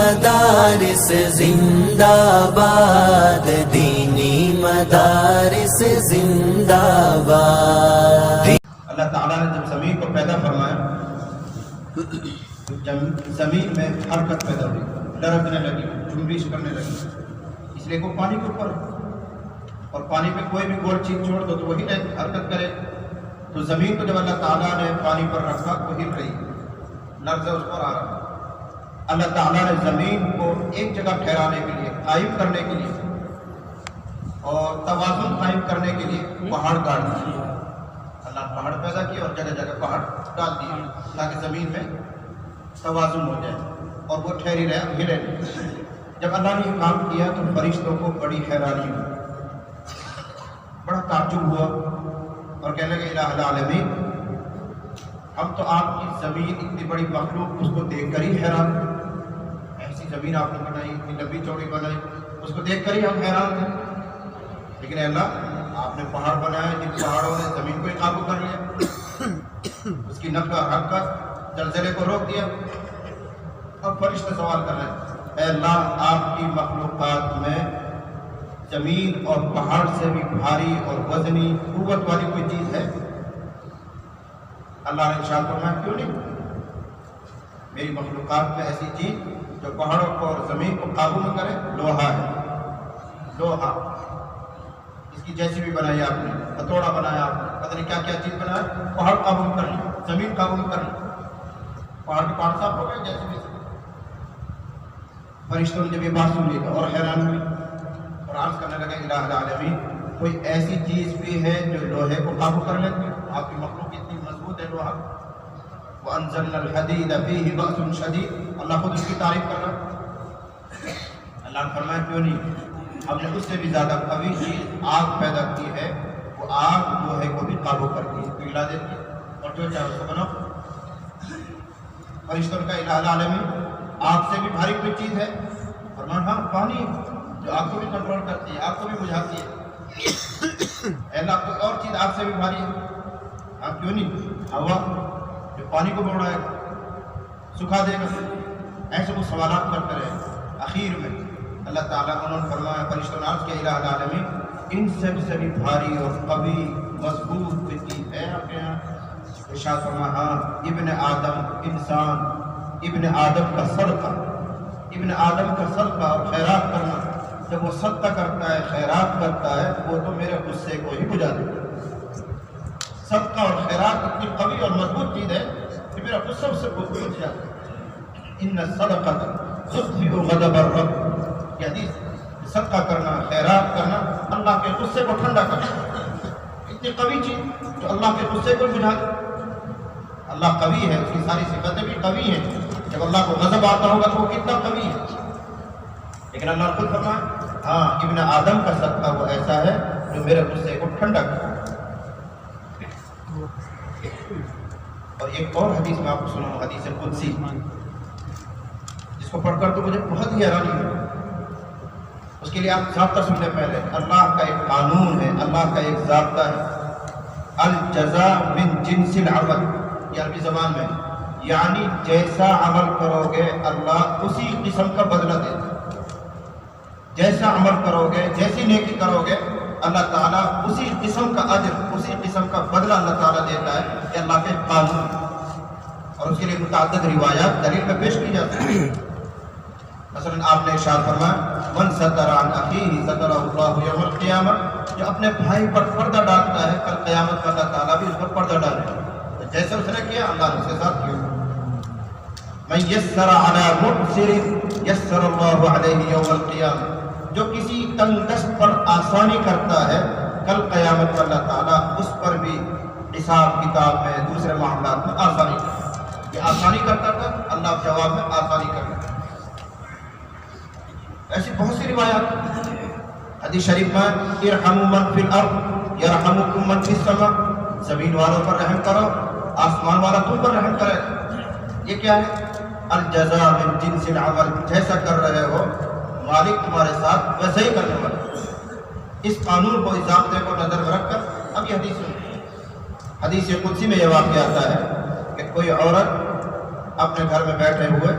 مدارس زندہ باد، دینی مدارس زندہ باد۔ اللہ تعالیٰ نے جب زمین کو پیدا فرمایا، زمین میں حرکت پیدا ہوئی، لرزنے لگی، جنبش کرنے لگی، اس لیے وہ پانی کے اوپر، اور پانی پہ کوئی بھی گول چیز چھوڑ دو تو وہی حرکت کرے۔ تو زمین کو جب اللہ تعالیٰ نے پانی پر رکھا تو ہل رہی، لرزہ اس پر آ رہا۔ اللہ تعالیٰ نے زمین کو ایک جگہ ٹھہرانے کے لیے، قائم کرنے کے لیے اور توازن قائم کرنے کے لیے پہاڑ کاٹ دیے۔ اللہ پہاڑ پیدا کیا اور جگہ جگہ پہاڑ ڈال دیے تاکہ زمین میں توازن ہو جائے اور وہ ٹھہری رہے، ہلے نہیں۔ جب اللہ نے یہ کام کیا تو فرشتوں کو بڑی حیرانی ہوئی، بڑا تعجب ہوا اور کہنے لگے الہ العالمین، ہم تو آپ کی زمین اتنی بڑی مخلوق اس کو دیکھ کر ہی حیران، ایسی زمین آپ نے بنائی، اتنی لمبی چوڑی بنائی، اس کو دیکھ کر ہی ہم حیران تھے، لیکن اللہ آپ نے پہاڑ بنائے جن پہاڑوں نے زمین کو ہی قابو کر لیا، اس کی نقل و حرکت، زلزلے کو روک دیا۔ اب فرشتے سوال کر رہے ہیں، اے اللہ آپ کی مخلوقات میں زمین اور پہاڑ سے بھی بھاری اور وزنی قوت والی کوئی چیز ہے؟ اللہ نے ارشاد فرمایا کیوں نہیں، میری مخلوقات میں ایسی چیز جو پہاڑوں کو اور زمین کو قابو میں کرے، لوہا ہے، لوہا، اس کی جیسی بھی بنائی آپ نے، ہتھوڑا بنایا آپ نے، پتہ نہیں کیا کیا چیز بنایا، پہاڑ قابو میں کر لی، زمین قابو میں کر لی، پہاڑ کے پہاڑ صاف ہو گئے جیسے بھی۔ فرشتوں نے جب یہ بات سن لی تو اور حیران ہوئی اور عرض کرنے لگے الہ العالمین، کوئی ایسی چیز بھی ہے جو لوہے کو قابو کر لیتی ہے؟ آپ کی مخلوق اتنی مضبوط ہے لوہا۔ وَأَنزَلْنَا الْحَدِيدَ فِيهِ بَأْسٌ شَدِيدٌ، اللہ خود اس کی تعریف کر رہا۔ اللہ نے فرمایا کیوں نہیں، ہم نے اس سے بھی زیادہ قوی چیز آگ پیدا کی ہے، وہ آگ لوہے کو بھی قابو کرتی ہے، پگھلا دیتی ہے اور جو چاہے اس کو بناؤ۔ فرشتوں کا الہ العالمین آگ سے بھی بھاری کوئی چیز ہے؟ فرمایا ہاں پانی، جو آگ کو بھی کنٹرول کرتی ہے، آگ کو بھی بجھاتی ہے۔ اے اللہ کوئی اور چیز آگ سے بھی بھاری ہے؟ ہاں کیوں نہیں، ہوا جو پانی کو بڑھائے گا، سکھا دے گا۔ ایسے وہ سوالات کرتے رہے۔ آخر میں اللہ تعالیٰ انہوں نے فرمایا، فرشتوں نے عرض کیا الہ العالمین ان سے بھی بھاری اور قوی مضبوط کوئی چیز ہے آپ کے یہاں؟ ارشاد فرمایا ہاں، ابن آدم انسان، ابن آدم کا صدقہ، ابن آدم کا صدقہ اور خیرات کرنا، جب وہ صدقہ کرتا ہے، خیرات کرتا ہے، وہ تو میرے غصے کو ہی بجھا دیتا ہے۔ صدقہ اور خیرات اتنی قوی اور مضبوط چیز ہے کہ میرا غصہ اس سے بجھ جاتا ہے۔ ان الصدقۃ تطفئ غضب الرب، یہ حدیث، صدقہ کرنا، خیرات کرنا اللہ کے غصے کو ٹھنڈا کرنا، اتنی قوی چیز جو اللہ کے غصے کو بجھا دے۔ اللہ قوی ہے، اس کی ساری صفتیں بھی قوی ہیں، جب اللہ کو غضب آتا ہوگا تو وہ کتنا قوی ہے۔ لیکن اللہ خود فرمائے ہاں ابن آدم کا صدقہ وہ ایسا ہے جو میرے غصے کو ٹھنڈا کرتا ہے۔ اور ایک اور حدیث میں آپ کو سناؤں، حدیث قدسی، جس کو پڑھ کر تو مجھے بہت ہی حیرانی ہوئی۔ اس کے لیے آپ ضابطہ سن لیں پہلے، اللہ کا ایک قانون ہے، اللہ کا ایک ضابطہ ہے، الجزاء من جنس العمل، یہ عربی زبان میں، یعنی جیسا عمل کرو گے اللہ اسی قسم کا بدلہ دیتا ہے۔ جیسا عمل کرو گے، جیسی نیکی کرو گے، اللہ تعالیٰ اسی قسم کا اجر، اسی قسم کا بدلہ اللہ تعالیٰ دیتا ہے، کہ اللہ کے قانون، اور اس کے لیے متعدد روایات دلیل میں پیش کی جاتی ہیں۔ مثلا آپ نے ارشاد فرمایا من ستر عن اخیہ سترہ اللہ یوم القیامہ، جو اپنے بھائی پر پردہ ڈالتا ہے، کل قیامت میں اللہ تعالیٰ بھی اس پر پردہ ڈالے گا۔ جیسے اس نے کیا اللہ نے اس کے ساتھ کیا۔ من یسر علی مؤسر یسر اللہ علیہ یوم القیامہ، جو کسی تنگ دست پر آسانی کرتا ہے، کل قیامت میں اللہ تعالیٰ اس پر بھی حساب کتاب میں، دوسرے معاملات میں آسانی کرتا ہے۔ یہ آسانی کرتا تھا، اللہ جواب میں آسانی کرتا ہے۔ ایسی بہت سی روایات حدیث شریف میں، ارحموا من فی الارض یرحمکم من فی السماء، زمین والوں پر رحم کرو، آسمان والا تم پر رحم کرے۔ یہ کیا ہے؟ الجزاء من جنس العمل، جیسا کر رہے ہو مالک تمہارے ساتھ ویسے ہی کرنے والا۔ اس قانون کو، اس ضابطے کو نظر میں رکھ کر اب یہ حدیث قدسی میں یہ واقعہ آتا ہے کہ کوئی عورت اپنے گھر میں بیٹھے ہوئے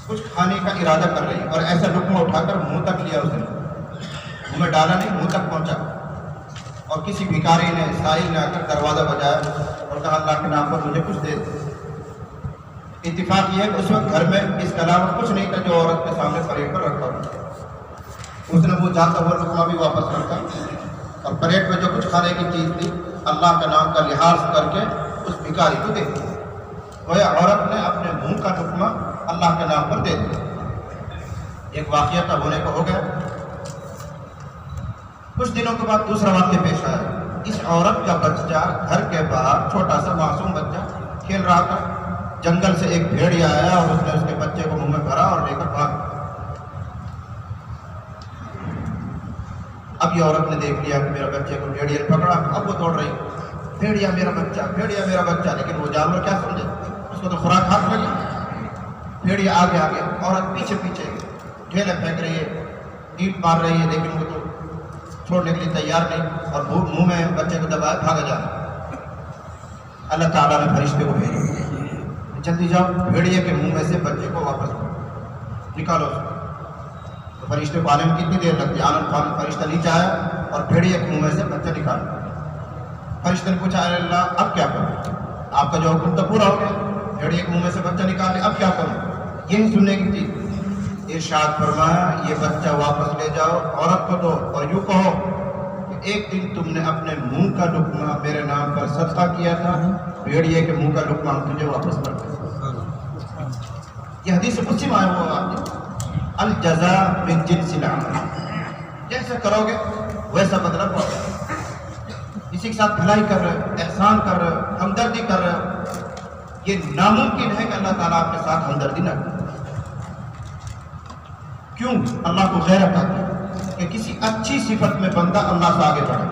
کچھ کھانے کا ارادہ کر رہی اور ایسا لقمہ اٹھا کر منہ تک لیا اس نے، منہ میں ڈالا نہیں، منہ تک پہنچا، اور کسی بھکاری نے سائل نے آ کر دروازہ بجایا اور کہا اللہ کے نام پر مجھے کچھ دے دے۔ اتفاق یہ ہے کہ اس وقت گھر میں اس کے علاوہ کچھ نہیں تھا جو عورت کے سامنے پلیٹ پر رکھا ہوا۔ اس نے وہ جاتا ہوا لقمہ بھی واپس رکھا اور پلیٹ میں جو کچھ کھانے کی چیز تھی اللہ کے نام کا لحاظ کر کے اس بھکاری کو دے دیا۔ گویا عورت نے اپنے منہ کا لقمہ اللہ کے نام پر دے دیا۔ ایک واقعہ تب ہونے کو ہو گیا۔ کچھ دنوں کے بعد دوسرا واقعہ پیش آیا۔ اس عورت کا بچہ گھر کے باہر چھوٹا سا معصوم بچہ کھیل رہا تھا، جنگل سے ایک بھیڑیا آیا اور اس نے اس کے بچے کو منہ میں بھرا اور لے کر بھاگ۔ اب یہ عورت نے دیکھ لیا کہ میرا بچے کو بھیڑیا نے پکڑا، اب وہ دوڑ رہی، بھیڑیا میرا بچہ، بھیڑیا میرا بچہ، لیکن وہ جانور کیا سمجھے، اس کو تو خوراک ہاتھ لگی۔ بھیڑیا آگے آگے، عورت پیچھے پیچھے، ڈھیلے پھینک رہی ہے، ٹیپ مار رہی ہے، لیکن وہ تو چھوڑنے کے لیے تیار نہیں اور منہ میں بچے کو دبائے بھاگا جا رہا۔ اللہ تعالیٰ نے فرشتے کو بھیجا، جلدی جاؤ، بھیڑیے کے منہ میں سے بچے کو واپس نکالو۔ تو فرشتے کو آنے میں کتنی دیر لگتی، آنند فان فرشتہ نیچے آیا اور بھیڑیے کے منہ میں سے بچہ نکالا۔ فرشتے نے پوچھا اے اللہ اب کیا کروں، آپ کا جو حکم تو پورا ہو گیا، بھیڑیے کے منہ میں سے بچہ نکالے، اب کیا کروں؟ یہی سننے کی تھی۔ ارشاد فرمایا یہ بچہ واپس لے جاؤ، عورت کو دو اور یوں کہو کہ ایک دن تم نے اپنے منہ کا لقمہ میرے نام پر صدقہ کیا تھا، بھیڑیے کے منہ کا لقمہ ہم تجھے واپس کر دیں۔ یہ حدیث قدسی میں آیا ہوا الجزاء من جنس العمل، جیسے کرو گے ویسا بدلہ پاؤ گے۔ کسی کے ساتھ بھلائی کر رہے، احسان کر رہے، ہمدردی کر رہے، یہ ناممکن ہے کہ اللہ تعالیٰ آپ کے ساتھ ہمدردی نہ کرے۔ کیوں؟ اللہ کو غیرت آتی ہے کہ کسی اچھی صفت میں بندہ اللہ سے آگے بڑھے۔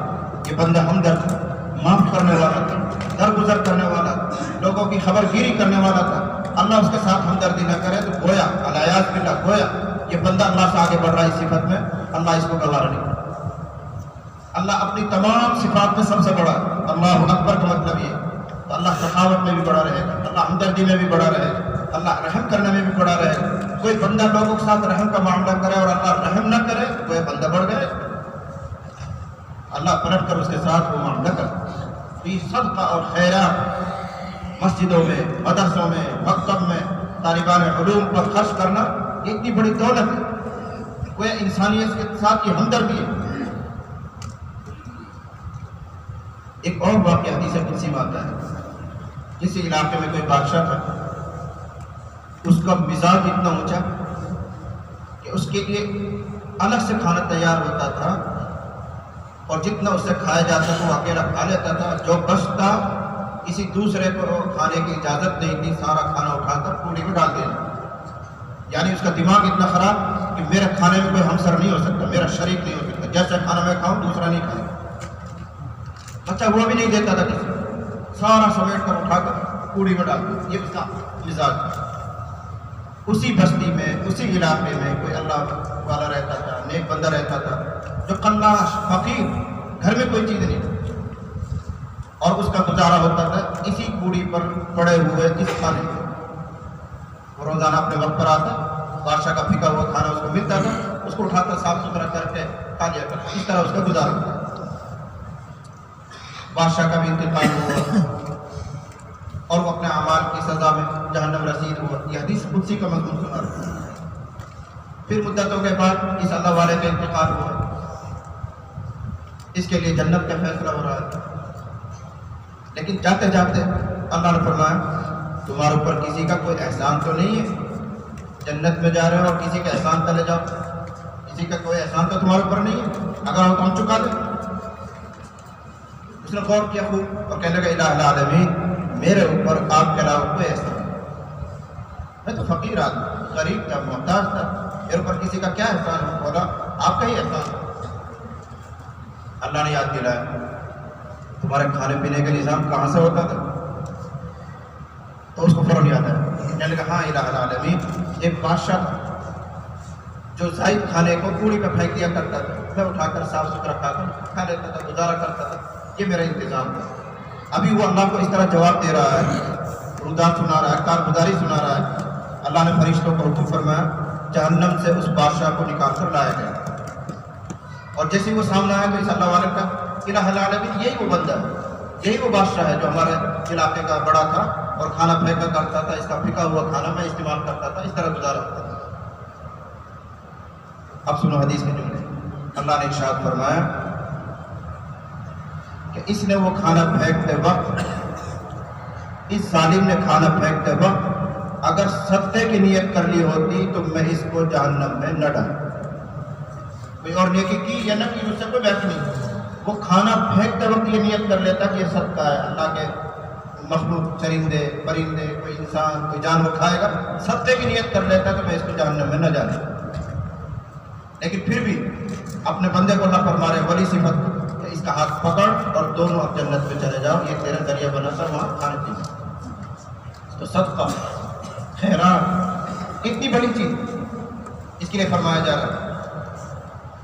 یہ بندہ ہمدرد تھا، معاف کرنے والا تھا، درگزر کرنے والا تھا، لوگوں کی خبر گیری کرنے والا تھا، اللہ اس کے ساتھ ہمدردی نہ کرے تو گویا الیاذ باللہ، گویا یہ بندہ اللہ سے آگے بڑھ رہا ہے اس صفت میں، اللہ اس کو گوارا نہیں۔ اللہ اپنی تمام صفات میں سب سے بڑا، اللہ اکبر کا مطلب یہ، تو اللہ سخاوت میں بھی بڑا رہے گا، اللہ ہمدردی میں بھی بڑا رہے گا، اللہ رحم کرنے میں بھی بڑا رہے گا۔ کوئی بندہ لوگوں کے ساتھ رحم کا معاملہ کرے اور اللہ رحم نہ کرے تو یہ بندہ بڑھ گئے، اللہ پلٹ کر اس کے ساتھ وہ معاملہ کرے۔ تو یہ صدقہ اور خیرات مسجدوں میں، مدرسوں میں، مکتب میں طالبان علوم پر خرچ کرنا یہ اتنی بڑی دولت ہے، کوئی انسانیت کے ساتھ یہ ہمدردی ہے۔ ایک اور واقعہ حدیث قدسی میں آتا ہے، کسی علاقے میں کوئی بادشاہ تھا، اس کا مزاج اتنا اونچا کہ اس کے لیے الگ سے کھانا تیار ہوتا تھا اور جتنا اس سے کھایا جاتا تھا وہ اکیلا کھا لیتا تھا، جو بچتا کسی دوسرے کو کھانے کی اجازت نہیں تھی، سارا کھانا اٹھا کر پوڑی میں ڈال دینا۔ یعنی اس کا دماغ اتنا خراب کہ میرے کھانے میں کوئی ہمسر نہیں ہو سکتا، میرا شریک نہیں ہو سکتا، جیسا کھانا میں کھاؤں دوسرا نہیں کھائے۔ بچہ ہوا بھی نہیں دیتا تھا کسی، سارا سمیٹ کر اٹھا کر پوڑی میں ڈال دیا، یہ اس کا مزاج تھا۔ اسی بستی میں، اسی علاقے میں کوئی اللہ والا رہتا تھا، نیک بندہ رہتا تھا، جو قلاش، فقیر، گھر میں کوئی چیز نہیں تھی اور اس کا گزارا ہوتا تھا اسی کوڑی پر پڑے ہوئے اس کھانے میں۔ وہ روزانہ اپنے وقت پر آتا، بادشاہ کا پھکا ہوا کھانا اس کو ملتا تھا، اس کو اٹھا کر صاف ستھرا کر کے کھا لیا کرتا، اس طرح اس کا گزارا ہوتا۔ بادشاہ کا بھی انتقال ہوا اور وہ اپنے اعمال کی سزا میں جہنم رسید ہوا۔ یہ حدیث قدسی کا مضمون سنا رہا ہے۔ پھر مدتوں کے بعد اس اللہ والے کا انتقال ہوا، اس کے لیے جنت کا فیصلہ ہو رہا ہے، لیکن جاتے جاتے اللہ نے فرمایا تمہارے اوپر کسی کا کوئی احسان تو نہیں ہے، جنت میں جا رہے ہو اور کسی کا احسان تلے جاؤ، کسی کا کوئی احسان تو تمہارے اوپر نہیں ہے، اگر ہو تو ہم چکا دیں۔ اس نے غور کیا خوب اور کہنے لگا الہ العالمین، میرے اوپر آپ کے علاوہ کوئی احسان نہیں، میں تو فقیر آدمی، غریب تھا، محتاج تھا، میرے اوپر کسی کا کیا احسان ہے؟ بولا آپ کا ہی احسان ہے۔ اللہ نے یاد دلایا تمہارے کھانے پینے کا نظام کہاں سے ہوتا تھا؟ تو اس کو فوراً یاد آیا، کہنے لگا ہاں الہ العالمین، ایک بادشاہ تھا جو زائد کھانے کو کوڑی پہ پھینک دیا کرتا تھا، میں اٹھا کر صاف ستھرا کھا لیتا تھا، گزارا کرتا تھا، یہ میرا انتظام تھا۔ ابھی وہ اللہ کو اس طرح جواب دے رہا ہے، رودات سنا رہا ہے، کارگزاری سنا رہا ہے، اللہ نے فرشتوں کو حکم فرمایا، جہنم سے اس بادشاہ کو نکال کر لایا گیا، اور جیسے وہ سامنے آیا تو اس اللہ والے کا الہ العالمین یہی وہ بندہ ہے، یہی وہ بادشاہ ہے جو ہمارے علاقے کا بڑا تھا اور کھانا پھینکا کرتا تھا، اس کا پھکا ہوا کھانا میں استعمال کرتا تھا، اس طرح گزارا کرتا تھا۔ اب سنو حدیث کے جملے، اللہ نے ارشاد فرمایا کہ اس نے وہ کھانا پھینکتے وقت، اس ظالم نے کھانا پھینکتے وقت اگر صدقے کی نیت کر لی ہوتی تو میں اس کو جہنم میں نہ ڈال، کوئی اور نیکی کی یا نہ کی اس سے کوئی بحث نہیں، وہ کھانا پھینکتے وقت یہ نیت کر لیتا کہ یہ صدقہ ہے، اللہ کے مخلوق چرندے پرندے کوئی انسان کوئی جانور کھائے گا، صدقے کی نیت کر لیتا کہ میں اس کو جہنم میں نہ ڈالوں، لیکن پھر بھی اپنے بندے کو اللہ فرما رہے ولی صفت کہ اس کا ہاتھ پکڑ اور دونوں اب جنت میں چلے جاؤ، یہ تیرا ذریعہ بنا تھا وہاں کھانے پینے۔ تو صدقہ خیرات اتنی بڑی چیز، اس کے لیے فرمایا جا رہا ہے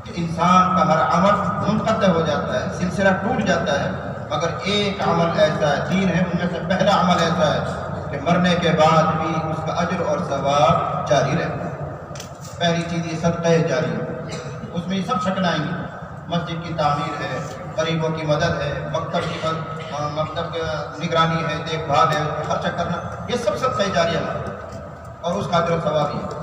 کہ انسان کا ہر عمل منقطع ہو جاتا ہے، سلسلہ ٹوٹ جاتا ہے، مگر ایک عمل ایسا ہے، دین ہے، ان میں سے پہلا عمل ایسا ہے کہ مرنے کے بعد بھی اس کا اجر اور ثواب جاری رہتا ہے۔ پہلی چیز یہ صدقہ جاری ہے، اس میں یہ سب شکل آئیں گی، مسجد کی تعمیر ہے، غریبوں کی مدد ہے، مکتب کی نگرانی ہے، دیکھ بھال ہے، خرچہ کرنا، یہ سب صدقہ جاری ہے اور اس کا اجر و ثواب ہے۔